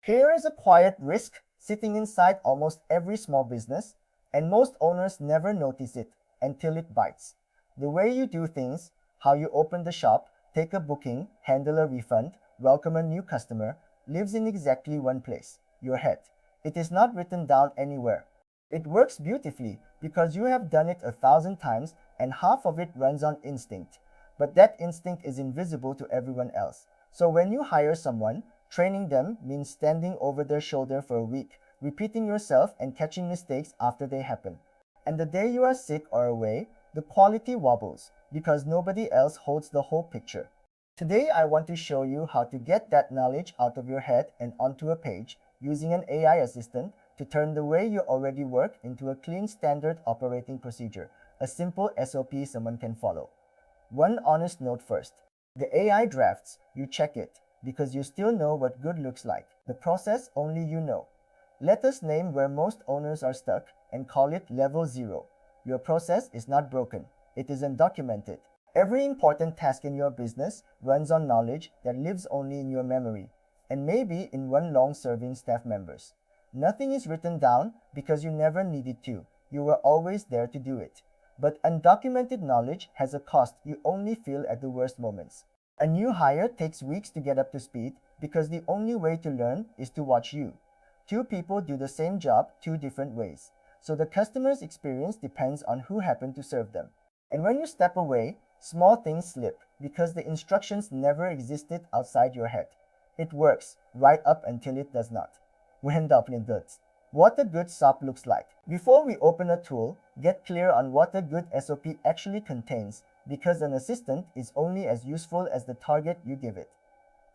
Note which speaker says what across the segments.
Speaker 1: Here is a quiet risk sitting inside almost every small business, and most owners never notice it until it bites. The way you do things, how you open the shop, take a booking, handle a refund, welcome a new customer, lives in exactly one place, your head. It is not written down anywhere. It works beautifully because you have done it 1,000 times and half of it runs on instinct. But that instinct is invisible to everyone else. So when you hire someone, training them means standing over their shoulder for a week, repeating yourself and catching mistakes after they happen. And the day you are sick or away, the quality wobbles because nobody else holds the whole picture. Today I want to show you how to get that knowledge out of your head and onto a page using an AI assistant to turn the way you already work into a clean standard operating procedure, a simple SOP someone can follow. One honest note first. The AI drafts, you check it, because you still know what good looks like. The process only you know. Let us name where most owners are stuck and call it level 0. Your process is not broken. It is undocumented. Every important task in your business runs on knowledge that lives only in your memory, and maybe in one long-serving staff members. Nothing is written down because you never needed to. You were always there to do it. But undocumented knowledge has a cost you only feel at the worst moments. A new hire takes weeks to get up to speed because the only way to learn is to watch you. Two people do the same job two different ways. So the customer's experience depends on who happened to serve them. And when you step away, small things slip because the instructions never existed outside your head. It works right up until it does not. We end up in dirt. What a good SOP looks like. Before we open a tool, get clear on what a good SOP actually contains because an assistant is only as useful as the target you give it.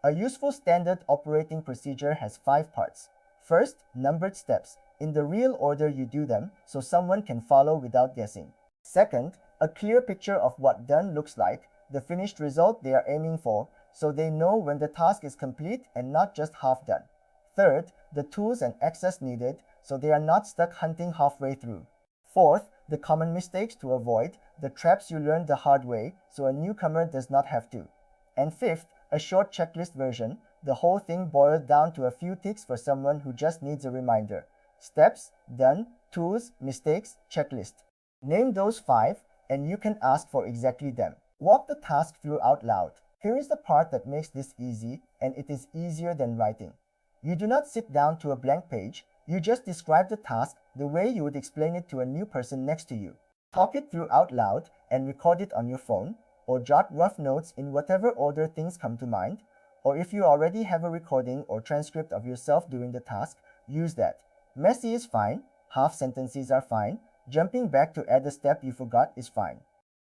Speaker 1: A useful standard operating procedure has 5 parts. First, numbered steps, in the real order you do them so someone can follow without guessing. Second, a clear picture of what done looks like, the finished result they are aiming for, so they know when the task is complete and not just half done. Third, the tools and access needed so they are not stuck hunting halfway through. Fourth, the common mistakes to avoid, the traps you learned the hard way so a newcomer does not have to. And fifth, a short checklist version, the whole thing boiled down to a few ticks for someone who just needs a reminder. Steps, done, tools, mistakes, checklist. Name those 5 and you can ask for exactly them. Walk the task through out loud. Here is the part that makes this easy, and it is easier than writing. You do not sit down to a blank page, you just describe the task the way you would explain it to a new person next to you. Talk it through out loud and record it on your phone, or jot rough notes in whatever order things come to mind, or if you already have a recording or transcript of yourself doing the task, use that. Messy is fine, half sentences are fine, jumping back to add a step you forgot is fine.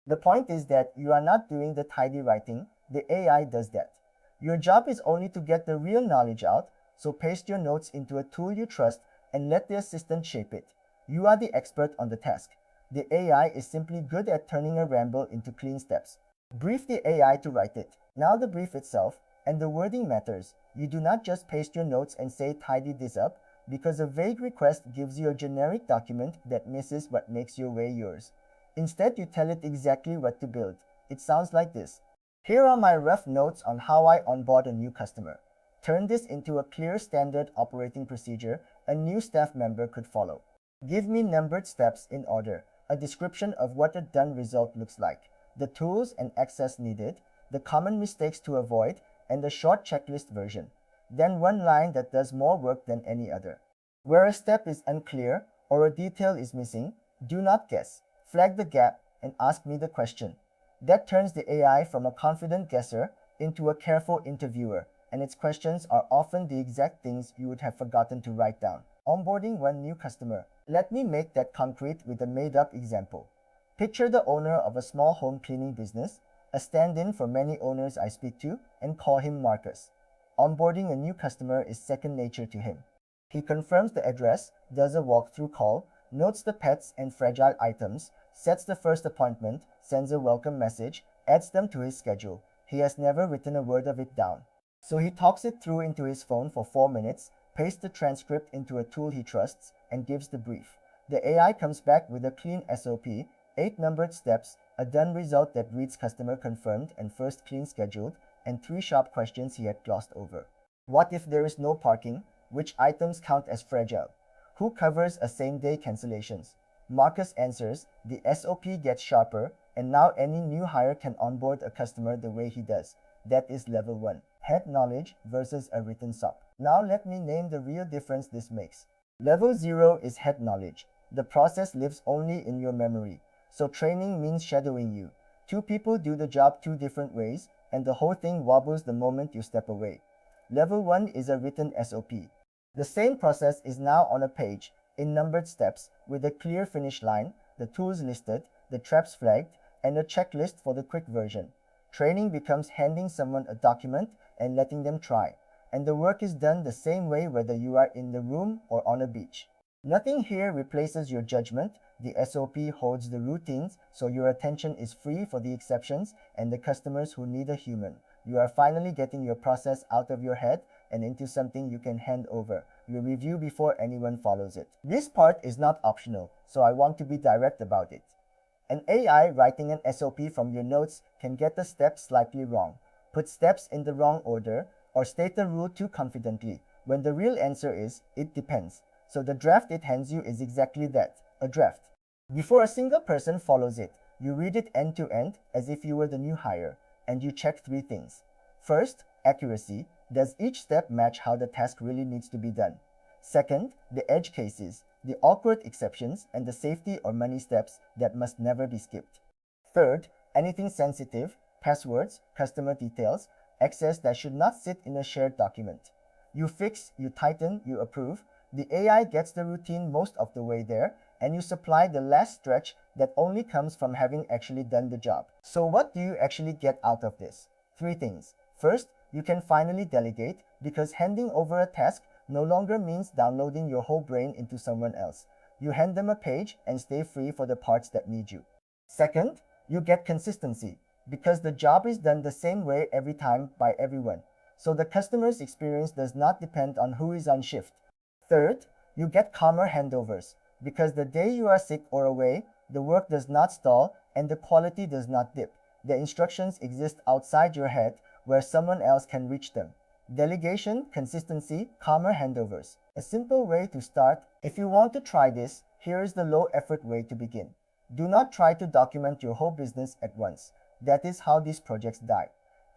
Speaker 1: The point is that you are not doing the tidy writing, the AI does that. Your job is only to get the real knowledge out, so paste your notes into a tool you trust and let the assistant shape it. You are the expert on the task. The AI is simply good at turning a ramble into clean steps. Brief the AI to write it. Now the brief itself, and the wording matters. You do not just paste your notes and say tidy this up, because a vague request gives you a generic document that misses what makes your way yours. Instead, you tell it exactly what to build. It sounds like this. Here are my rough notes on how I onboard a new customer. Turn this into a clear standard operating procedure a new staff member could follow. Give me numbered steps in order, a description of what a done result looks like, the tools and access needed, the common mistakes to avoid, and the short checklist version. Then one line that does more work than any other. Where a step is unclear or a detail is missing, do not guess. Flag the gap and ask me the question. That turns the AI from a confident guesser into a careful interviewer, and its questions are often the exact things you would have forgotten to write down. Onboarding one new customer. Let me make that concrete with a made-up example. Picture the owner of a small home cleaning business, a stand-in for many owners I speak to, and call him Marcus. Onboarding a new customer is second nature to him. He confirms the address, does a walkthrough call, notes the pets and fragile items, sets the first appointment, sends a welcome message, adds them to his schedule. He has never written a word of it down. So he talks it through into his phone for 4 minutes, pastes the transcript into a tool he trusts, and gives the brief. The AI comes back with a clean SOP, 8 numbered steps, a done result that reads customer confirmed and first clean scheduled, and 3 sharp questions he had glossed over. What if there is no parking? which items count as fragile? Who covers a same-day cancellations? Marcus answers, the SOP gets sharper, and now any new hire can onboard a customer the way he does. That is level 1. Head knowledge versus a written SOP. Now let me name the real difference this makes. Level 0 is head knowledge. The process lives only in your memory. So training means shadowing you. Two people do the job two different ways, and the whole thing wobbles the moment you step away. Level 1 is a written SOP. The same process is now on a page, in numbered steps, with a clear finish line, the tools listed, the traps flagged, and a checklist for the quick version. Training becomes handing someone a document and letting them try, and the work is done the same way whether you are in the room or on a beach. Nothing here replaces your judgment. The SOP holds the routines, so your attention is free for the exceptions and the customers who need a human. You are finally getting your process out of your head and into something you can hand over. You review before anyone follows it. This part is not optional, so I want to be direct about it. An AI writing an SOP from your notes can get the steps slightly wrong, put steps in the wrong order, or state the rule too confidently, when the real answer is, it depends. So the draft it hands you is exactly that, a draft. Before a single person follows it, you read it end to end as if you were the new hire, and you check 3 things. First, accuracy. Does each step match how the task really needs to be done? Second, the edge cases, the awkward exceptions and the safety or money steps that must never be skipped. Third, anything sensitive, passwords, customer details, access that should not sit in a shared document. You fix, you tighten, you approve. The AI gets the routine most of the way there, and you supply the last stretch that only comes from having actually done the job. So what do you actually get out of this? 3 things. First, you can finally delegate, because handing over a task no longer means downloading your whole brain into someone else. You hand them a page and stay free for the parts that need you. Second, you get consistency, because the job is done the same way every time by everyone. So the customer's experience does not depend on who is on shift. Third, you get calmer handovers, because the day you are sick or away, the work does not stall and the quality does not dip. The instructions exist outside your head where someone else can reach them. Delegation, consistency, calmer handovers. A simple way to start. If you want to try this, here is the low-effort way to begin. Do not try to document your whole business at once. That is how these projects die.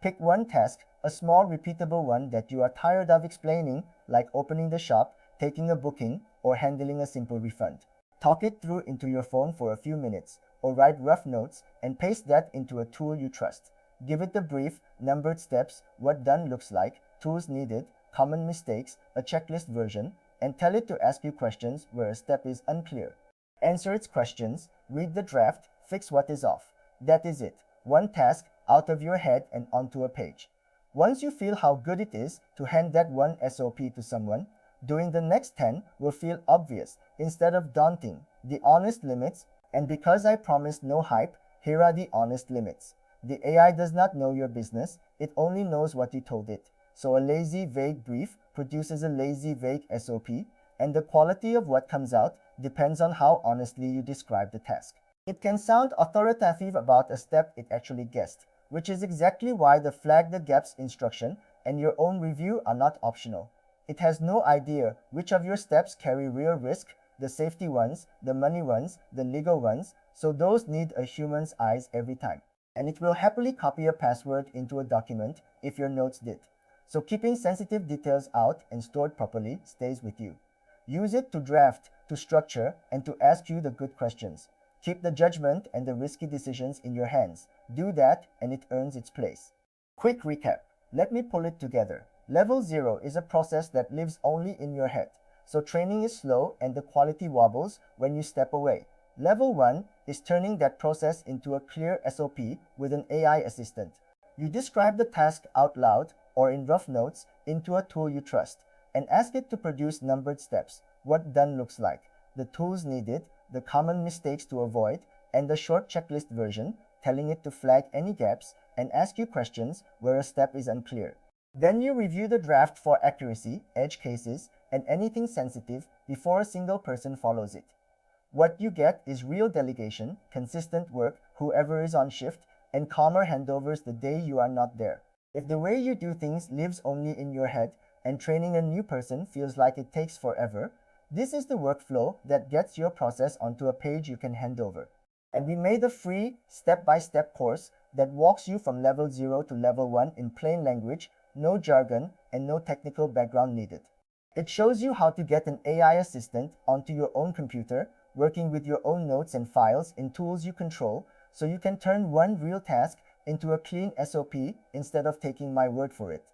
Speaker 1: Pick one task, a small repeatable one that you are tired of explaining, like opening the shop, taking a booking, or handling a simple refund. Talk it through into your phone for a few minutes, or write rough notes and paste that into a tool you trust. Give it the brief, numbered steps, what done looks like, tools needed, common mistakes, a checklist version, and tell it to ask you questions where a step is unclear. Answer its questions, read the draft, fix what is off. That is it. One task out of your head and onto a page. Once you feel how good it is to hand that one SOP to someone, doing the next 10 will feel obvious instead of daunting. The honest limits, and because I promised no hype, here are the honest limits. The AI does not know your business, it only knows what you told it. So a lazy, vague brief produces a lazy, vague SOP, and the quality of what comes out depends on how honestly you describe the task. It can sound authoritative about a step it actually guessed, which is exactly why the flag the gaps instruction and your own review are not optional. It has no idea which of your steps carry real risk, the safety ones, the money ones, the legal ones, so those need a human's eyes every time. And it will happily copy a password into a document if your notes did. So keeping sensitive details out and stored properly stays with you. Use it to draft, to structure, and to ask you the good questions. Keep the judgment and the risky decisions in your hands. Do that and it earns its place. Quick recap. Let me pull it together. Level 0 is a process that lives only in your head. So training is slow and the quality wobbles when you step away. Level 1 is turning that process into a clear SOP with an AI assistant. You describe the task out loud or in rough notes into a tool you trust and ask it to produce numbered steps, what done looks like, the tools needed, the common mistakes to avoid, and the short checklist version, telling it to flag any gaps and ask you questions where a step is unclear. Then you review the draft for accuracy, edge cases, and anything sensitive before a single person follows it. What you get is real delegation, consistent work, whoever is on shift, and calmer handovers the day you are not there. If the way you do things lives only in your head, and training a new person feels like it takes forever, this is the workflow that gets your process onto a page you can hand over. And we made a free step-by-step course that walks you from level 0 to level 1 in plain language, no jargon, and no technical background needed. It shows you how to get an AI assistant onto your own computer, working with your own notes and files in tools you control, so you can turn one real task into a clean SOP instead of taking my word for it.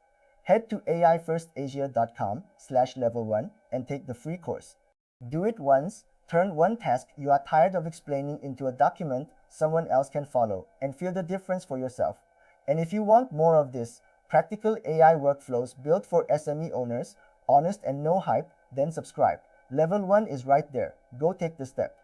Speaker 1: Head to aifirstasia.com/level1 and take the free course. Do it once, turn one task you are tired of explaining into a document someone else can follow, and feel the difference for yourself. And if you want more of this, practical AI workflows built for SME owners, honest and no hype, then subscribe. Level 1 is right there. Go take the step.